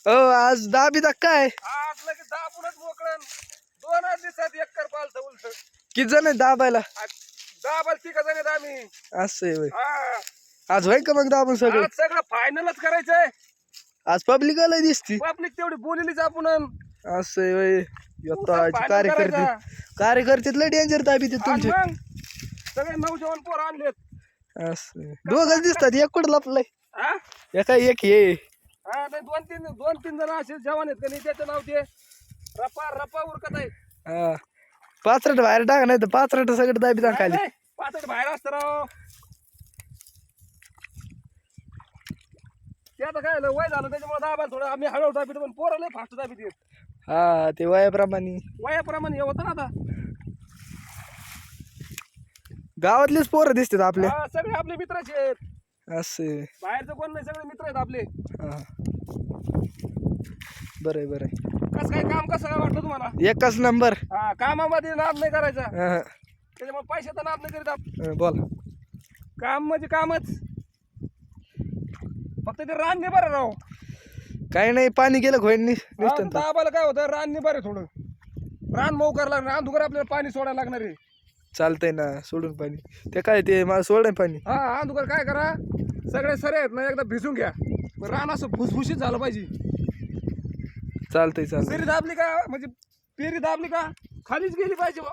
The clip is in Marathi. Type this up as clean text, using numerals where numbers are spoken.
आज दाबी काय आज लगेच दाबूनच मोकळण 2 दिवसात एकर पालतं उलट. किती जण आहेत दाबायला? दाबाल 3 जण आहेत आम्ही. असं आहे होय. हा. आज होय का मग दाबून सगळं? आज सगळं फायनलच करायचंय. आज पब्लिक आलाय दिसती. पब्लिक तेवढी बोललीच आपण. असं आहे होय. final कार्यकर्ते करायचा. कार्यकर्ते लय डेंजर दाबी ते आणि तुमचे. मग सगळे नौजवान पोर आणलेत. असं दोघच दिसतात एक कुठं लपलाय हा एका एक हे हा नाही 2-3 जण असे जवान आहेत त्यांनी त्याचं नाव ते रपा रपा उरकत आहे. हा. पाचरट बाहेर टाका नाही तर पाचरट सगळं दाबी टाकायला. नाही, पाचट बाहेर असतं राव. ते आता काय झालं, वय झालं त्याच्यामुळे दाबायला थोडं आम्ही हळूहळू दाबितो पण पोरं लय फास्ट दाबित हा ते वयाप्रमाणे वयाप्रमाणे हे होतं ना आता. गावातलेच पोरं दिसतात आपल्या. हा, सगळे आपले मित्रच आहेत. असे बाहेरचं कोण नाही, सगळे मित्र आहेत आपले. हा बरं बरं कसं काय काम कसं काय वाटलं तुम्हाला? एकच नंबर. हा, कामामध्ये नाद नाही करायचा, हा, त्याच्यामुळे पैशाचा नाद नाही करीत आपण. बोल. काम म्हणजे कामच. फक्त ते रान नाही बरं राव. काही नाही पाणी गेलं होईन हा, दाबाला काय होतं, रान नाही बरं थोडं. रान मऊ करायला लागणार, अंधुकर आपल्याला पाणी सोडायला लागणार आहे. चालतंय ना सोडून पाणी. ते काय ते मला सोड पाणी. हा, अंधुकर काय करा, सगळे सरे आहेत ना एकदा भिजून घ्या. रान असं भुसभुशीत झालं पाहिजे. चालतंय चालतंय. पेरी दाबली का म्हणजे पेरी दाबली का खालीच गेली पाहिजे बा.